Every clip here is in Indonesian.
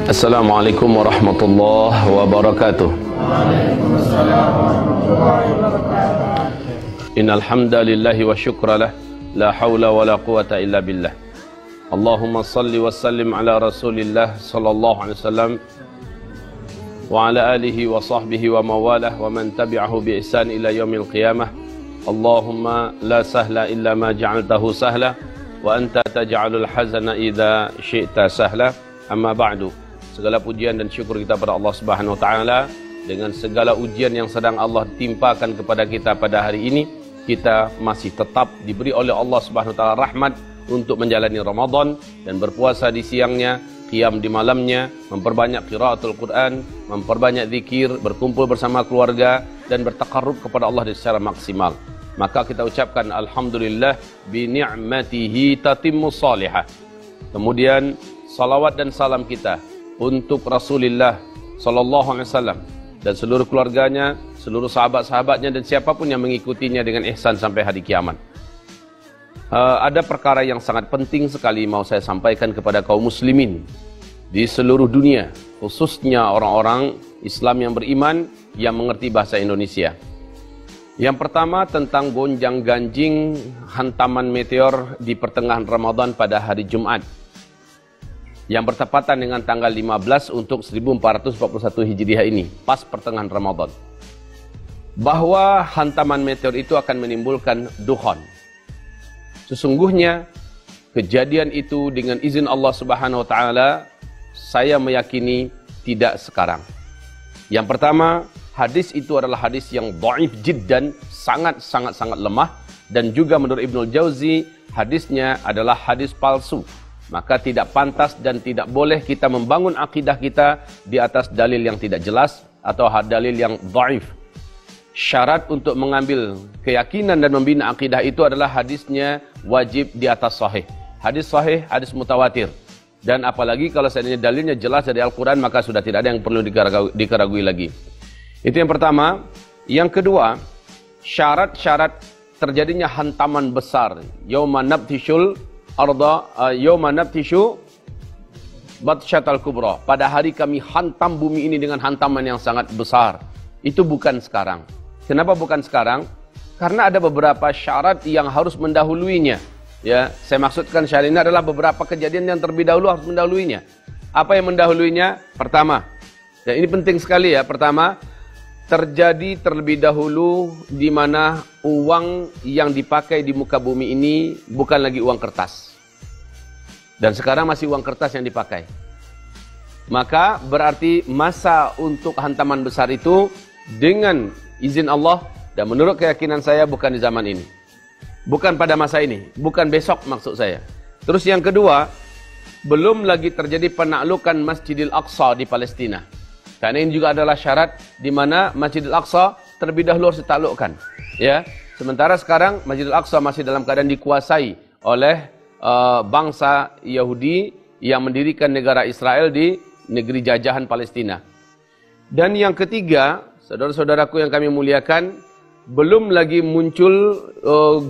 Assalamualaikum warahmatullahi wabarakatuh. Innal hamdalillahi wa syukralah, la haula wala quwata illa billah. Allahumma salli wa sallim ala Rasulillah sallallahu alaihi wasallam wa ala alihi wa sahbihi wa mawalah wa man tabi'ahu bi ihsan ila yaumil qiyamah. Allahumma la sahla illa ma ja'altahu sahla wa anta taj'alul hazana idza syi'ta sahla. Amma ba'du. Segala pujian dan syukur kita pada Allah Subhanahu wa taala. Dengan segala ujian yang sedang Allah timpakan kepada kita pada hari ini, kita masih tetap diberi oleh Allah Subhanahu wa taala rahmat untuk menjalani Ramadan dan berpuasa di siangnya, qiyam di malamnya, memperbanyak qiraatul Quran, memperbanyak zikir, berkumpul bersama keluarga dan bertaqarrub kepada Allah secara maksimal. Maka kita ucapkan alhamdulillah bi ni'matihi tatimmus salihah. Kemudian salawat dan salam kita untuk Rasulullah sallallahu alaihi wasallam dan seluruh keluarganya, seluruh sahabat-sahabatnya dan siapapun yang mengikutinya dengan ihsan sampai hari kiamat. Ada perkara yang sangat penting sekali mau saya sampaikan kepada kaum muslimin di seluruh dunia, khususnya orang-orang Islam yang beriman yang mengerti bahasa Indonesia. Yang pertama tentang gonjang-ganjing hantaman meteor di pertengahan Ramadan pada hari Jumat yang bertepatan dengan tanggal 15 untuk 1441 Hijriah ini, pas pertengahan Ramadan. Bahwa hantaman meteor itu akan menimbulkan dukhan. Sesungguhnya kejadian itu dengan izin Allah Subhanahu wa taala, saya meyakini tidak sekarang. Yang pertama, hadis itu adalah hadis yang dhaif jiddan, sangat lemah, dan juga menurut Ibnul Jauzi hadisnya adalah hadis palsu. Maka tidak pantas dan tidak boleh kita membangun akidah kita di atas dalil yang tidak jelas atau dalil yang dhaif. Syarat untuk mengambil keyakinan dan membina akidah itu adalah hadisnya wajib di atas sahih. Hadis sahih, hadis mutawatir. Dan apalagi kalau seandainya dalilnya jelas dari Al-Quran, maka sudah tidak ada yang perlu dikeragui lagi. Itu yang pertama. Yang kedua, syarat-syarat terjadinya hantaman besar. Yauma nabtishul arda yawma nabtishu batsyatal kubra. Pada hari kami hantam bumi ini dengan hantaman yang sangat besar. Itu bukan sekarang. Kenapa bukan sekarang? Karena ada beberapa syarat yang harus mendahuluinya. Ya, saya maksudkan syarat ini adalah beberapa kejadian yang terlebih dahulu harus mendahuluinya. Apa yang mendahuluinya? Pertama, dan ini penting sekali ya. Pertama, terjadi terlebih dahulu di mana uang yang dipakai di muka bumi ini bukan lagi uang kertas. Dan sekarang masih uang kertas yang dipakai. Maka berarti masa untuk hantaman besar itu dengan izin Allah dan menurut keyakinan saya bukan di zaman ini. Bukan pada masa ini, bukan besok maksud saya. Terus yang kedua, belum lagi terjadi penaklukan Masjidil Aqsa di Palestina. Karena ini juga adalah syarat di mana Masjidil Aqsa terlebih dahulu harus ditaklukkan. Ya, sementara sekarang Masjidil Aqsa masih dalam keadaan dikuasai oleh bangsa Yahudi yang mendirikan negara Israel di negeri jajahan Palestina. Dan yang ketiga, saudara-saudaraku yang kami muliakan, belum lagi muncul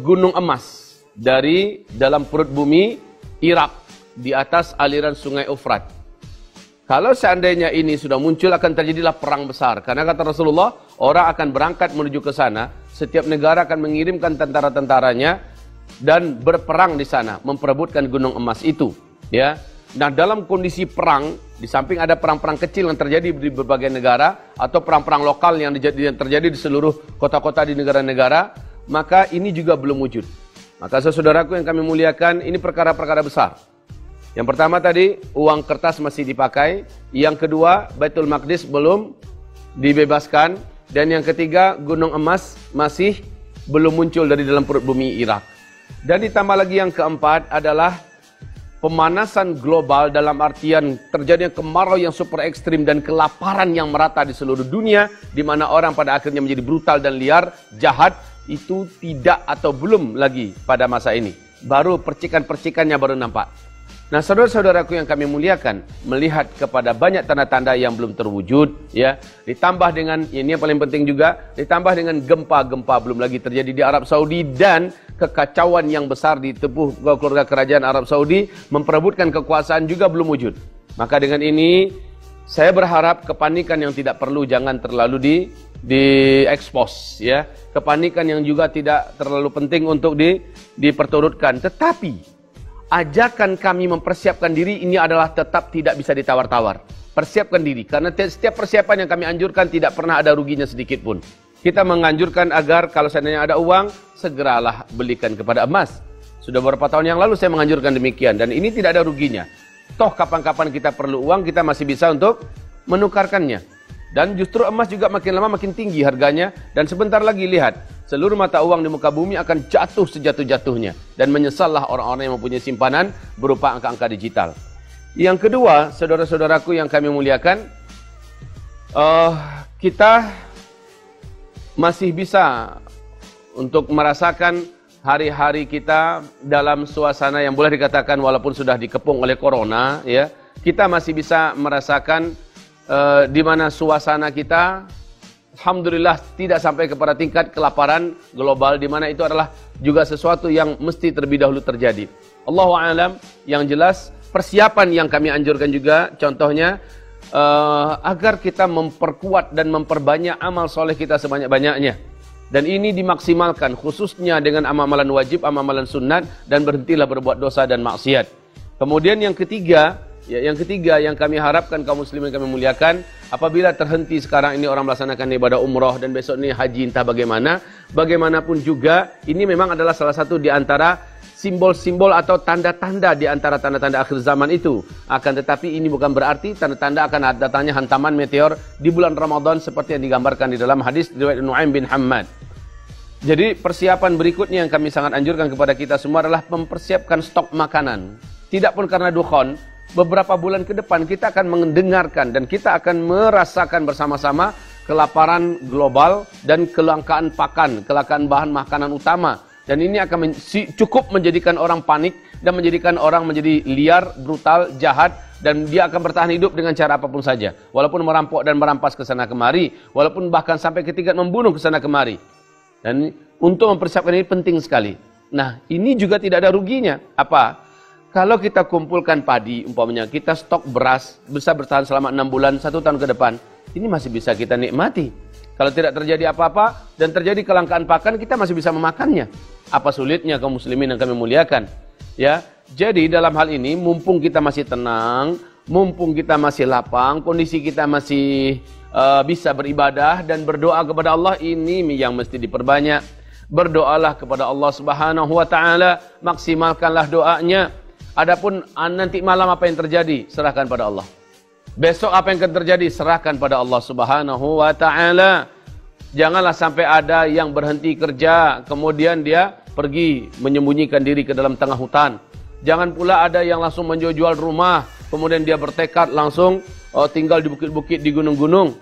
gunung emas dari dalam perut bumi Irak di atas aliran sungai Efrat. Kalau seandainya ini sudah muncul, akan terjadilah perang besar. Karena kata Rasulullah, orang akan berangkat menuju ke sana. Setiap negara akan mengirimkan tentara-tentaranya dan berperang di sana, memperebutkan gunung emas itu. Ya. Nah, dalam kondisi perang, di samping ada perang-perang kecil yang terjadi di berbagai negara, atau perang-perang lokal yang terjadi di seluruh kota-kota di negara-negara, maka ini juga belum wujud. Maka saudaraku yang kami muliakan, ini perkara-perkara besar. Yang pertama tadi, uang kertas masih dipakai. Yang kedua, Baitul Maqdis belum dibebaskan. Dan yang ketiga, gunung emas masih belum muncul dari dalam perut bumi Irak. Dan ditambah lagi yang keempat adalah pemanasan global dalam artian terjadinya kemarau yang super ekstrim dan kelaparan yang merata di seluruh dunia, di mana orang pada akhirnya menjadi brutal dan liar, jahat, itu tidak atau belum lagi pada masa ini. Baru percikan-percikannya baru nampak. Nah, saudara-saudaraku yang kami muliakan, melihat kepada banyak tanda-tanda yang belum terwujud, ya, ditambah dengan, ini yang paling penting juga, ditambah dengan gempa-gempa belum lagi terjadi di Arab Saudi dan kekacauan yang besar di tubuh keluarga kerajaan Arab Saudi memperebutkan kekuasaan juga belum wujud. Maka dengan ini Saya berharap kepanikan yang tidak perlu jangan terlalu di-expose, ya. Kepanikan yang juga tidak terlalu penting untuk diperturutkan. Tetapi ajakan kami mempersiapkan diri ini adalah tetap tidak bisa ditawar-tawar. Persiapkan diri, karena setiap persiapan yang kami anjurkan tidak pernah ada ruginya sedikit pun. Kita menganjurkan agar kalau seandainya ada uang, segeralah belikan kepada emas. Sudah beberapa tahun yang lalu saya menganjurkan demikian, dan ini tidak ada ruginya. Toh kapan-kapan kita perlu uang, kita masih bisa untuk menukarkannya. Dan justru emas juga makin lama makin tinggi harganya, dan sebentar lagi lihat, seluruh mata uang di muka bumi akan jatuh sejatuh-jatuhnya. Dan menyesallah orang-orang yang mempunyai simpanan berupa angka-angka digital. Yang kedua, saudara-saudaraku yang kami muliakan, kita masih bisa untuk merasakan hari-hari kita dalam suasana yang boleh dikatakan walaupun sudah dikepung oleh corona, ya, kita masih bisa merasakan di mana suasana kita, alhamdulillah, tidak sampai kepada tingkat kelaparan global, di mana itu adalah juga sesuatu yang mesti terlebih dahulu terjadi. Allahu a'lam. Yang jelas persiapan yang kami anjurkan juga, contohnya agar kita memperkuat dan memperbanyak amal soleh kita sebanyak-banyaknya. Dan ini dimaksimalkan khususnya dengan amalan wajib, amalan sunat, dan berhentilah berbuat dosa dan maksiat. Kemudian yang ketiga yang kami harapkan kaum muslimin kami muliakan, apabila terhenti sekarang ini orang melaksanakan ibadah umrah dan besok ini haji entah bagaimana, bagaimanapun juga ini memang adalah salah satu di antara simbol-simbol atau tanda-tanda di antara tanda-tanda akhir zaman itu. Akan tetapi ini bukan berarti tanda-tanda akan datangnya hantaman meteor di bulan Ramadan seperti yang digambarkan di dalam hadis riwayat Nu'aim bin Hammad. Jadi persiapan berikutnya yang kami sangat anjurkan kepada kita semua adalah mempersiapkan stok makanan. Tidak pun karena dukhon, beberapa bulan ke depan kita akan mendengarkan dan kita akan merasakan bersama-sama kelaparan global dan kelangkaan pakan, kelangkaan bahan makanan utama. Dan ini akan cukup menjadikan orang panik dan menjadikan orang menjadi liar, brutal, jahat, dan dia akan bertahan hidup dengan cara apapun saja. Walaupun merampok dan merampas ke sana kemari, walaupun bahkan sampai ke tingkat membunuh ke sana kemari. Dan untuk mempersiapkan ini penting sekali. Nah, ini juga tidak ada ruginya. Apa? Kalau kita kumpulkan padi, umpamanya kita stok beras bisa bertahan selama 6 bulan, 1 tahun ke depan, ini masih bisa kita nikmati. Kalau tidak terjadi apa-apa dan terjadi kelangkaan pakan, kita masih bisa memakannya. Apa sulitnya kaum muslimin yang kami muliakan? Ya, jadi dalam hal ini mumpung kita masih tenang, mumpung kita masih lapang, kondisi kita masih bisa beribadah dan berdoa kepada Allah, ini yang mesti diperbanyak. Berdoalah kepada Allah Subhanahu wa taala, maksimalkanlah doanya. Adapun nanti malam apa yang terjadi, serahkan pada Allah. Besok apa yang akan terjadi, serahkan pada Allah Subhanahu wa taala. Janganlah sampai ada yang berhenti kerja, kemudian dia pergi menyembunyikan diri ke dalam tengah hutan. Jangan pula ada yang langsung menjual rumah, kemudian dia bertekad langsung tinggal di bukit-bukit, di gunung-gunung.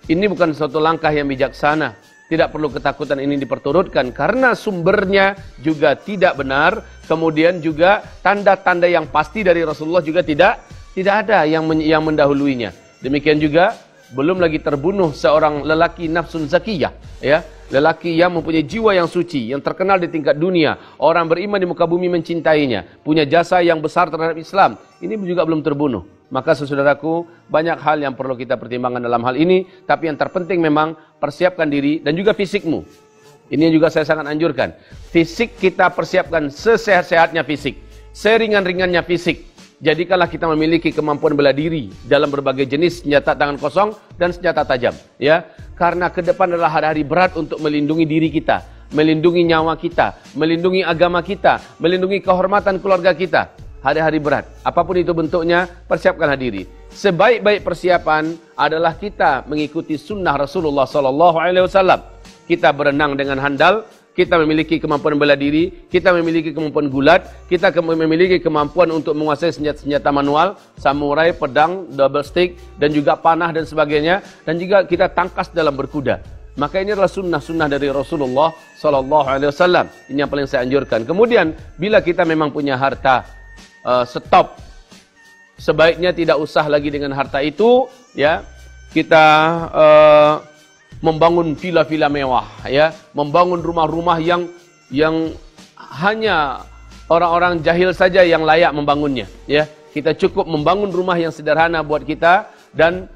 Ini bukan suatu langkah yang bijaksana. Tidak perlu ketakutan ini diperturutkan, karena sumbernya juga tidak benar. Kemudian juga tanda-tanda yang pasti dari Rasulullah juga tidak ada yang mendahuluinya. Demikian juga belum lagi terbunuh seorang lelaki nafsun zakiyah, ya, lelaki yang mempunyai jiwa yang suci, yang terkenal di tingkat dunia, orang beriman di muka bumi mencintainya, punya jasa yang besar terhadap Islam. Ini juga belum terbunuh. Maka saudaraku, banyak hal yang perlu kita pertimbangkan dalam hal ini, tapi yang terpenting memang persiapkan diri dan juga fisikmu. Ini juga saya sangat anjurkan. Fisik kita persiapkan sesehat-sehatnya fisik, seringan-ringannya fisik. Jadikanlah kita memiliki kemampuan bela diri dalam berbagai jenis senjata tangan kosong dan senjata tajam, ya. Karena ke depan adalah hari-hari berat untuk melindungi diri kita, melindungi nyawa kita, melindungi agama kita, melindungi kehormatan keluarga kita. Hari-hari berat, apapun itu bentuknya, persiapkanlah diri. Sebaik-baik persiapan adalah kita mengikuti sunnah Rasulullah SAW. Kita berenang dengan handal, kita memiliki kemampuan bela diri, kita memiliki kemampuan gulat, kita memiliki kemampuan untuk menguasai senjata-senjata manual, samurai, pedang, double stick, dan juga panah dan sebagainya, dan juga kita tangkas dalam berkuda. Maka ini adalah sunnah-sunnah dari Rasulullah SAW. Ini yang paling saya anjurkan. Kemudian, bila kita memang punya harta, stop. Sebaiknya tidak usah lagi dengan harta itu, ya. Kita membangun villa-villa mewah, ya, membangun rumah-rumah yang hanya orang-orang jahil saja yang layak membangunnya, ya. Kita cukup membangun rumah yang sederhana buat kita, dan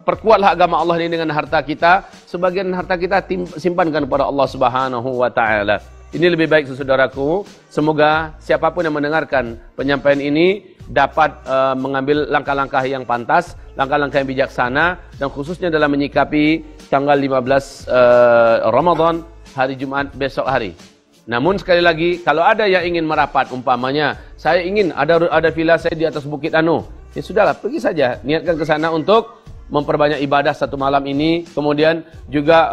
perkuatlah agama Allah ini dengan harta kita. Sebagian harta kita simpankan kepada Allah Subhanahu wa taala. Ini lebih baik saudaraku. Semoga siapapun yang mendengarkan penyampaian ini dapat mengambil langkah-langkah yang pantas, langkah-langkah yang bijaksana, dan khususnya dalam menyikapi tanggal 15 Ramadan, hari Jumat besok hari. Namun sekali lagi, kalau ada yang ingin merapat, umpamanya saya ingin ada villa saya di atas Bukit Anu, ya sudahlah, pergi saja, niatkan ke sana untuk memperbanyak ibadah satu malam ini, kemudian juga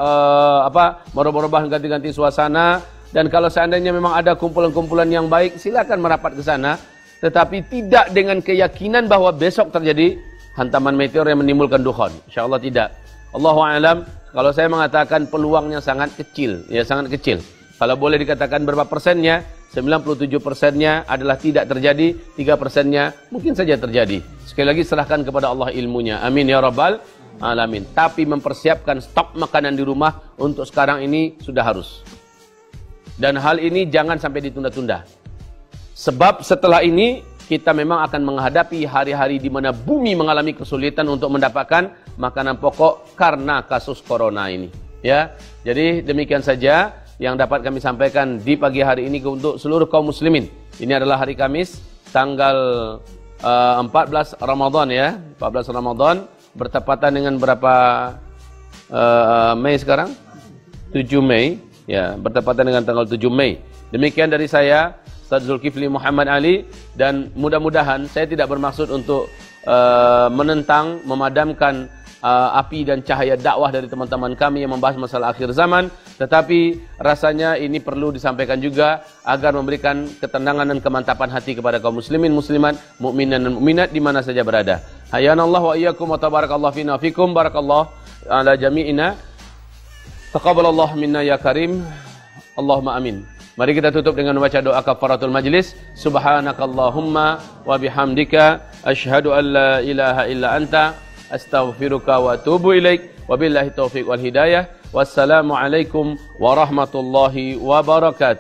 merubah-rubah, ganti-ganti suasana. Dan kalau seandainya memang ada kumpulan-kumpulan yang baik, silakan merapat ke sana, tetapi tidak dengan keyakinan bahwa besok terjadi hantaman meteor yang menimbulkan dukhon. Insyaallah tidak. Allahu a'lam. Kalau saya mengatakan peluangnya sangat kecil, ya sangat kecil. Kalau boleh dikatakan berapa persennya, 97%-nya adalah tidak terjadi, 3%-nya mungkin saja terjadi. Sekali lagi serahkan kepada Allah ilmunya. Amin ya rabbal alamin. Tapi mempersiapkan stok makanan di rumah untuk sekarang ini sudah harus. Dan hal ini jangan sampai ditunda-tunda. Sebab setelah ini kita memang akan menghadapi hari-hari di mana bumi mengalami kesulitan untuk mendapatkan makanan pokok karena kasus corona ini. Ya, jadi demikian saja yang dapat kami sampaikan di pagi hari ini untuk seluruh kaum muslimin. Ini adalah hari Kamis, tanggal 14 Ramadan ya. 14 Ramadan bertepatan dengan berapa Mei sekarang? 7 Mei. Ya, bertepatan dengan tanggal 7 Mei. Demikian dari saya, Ustaz Zulkifli Muhammad Ali, dan mudah-mudahan saya tidak bermaksud untuk menentang, memadamkan api dan cahaya dakwah dari teman-teman kami yang membahas masalah akhir zaman, tetapi rasanya ini perlu disampaikan juga agar memberikan ketenangan dan kemantapan hati kepada kaum muslimin, muslimat, mukminin dan mukminat di mana saja berada. Hayanallahu wa iyyakum wa tabarakallahu fina wa fikum, barakallahu ala jami'ina. Taqabbalallahu minna ya karim. Allahumma amin. Mari kita tutup dengan membaca doa kafaratul majlis. Subhanakallahumma wa bihamdika asyhadu an la ilaha illa anta astaghfiruka wa atubu ilaik. Wabillahi taufiq wal hidayah. Wassalamu alaikum warahmatullahi wabarakatuh.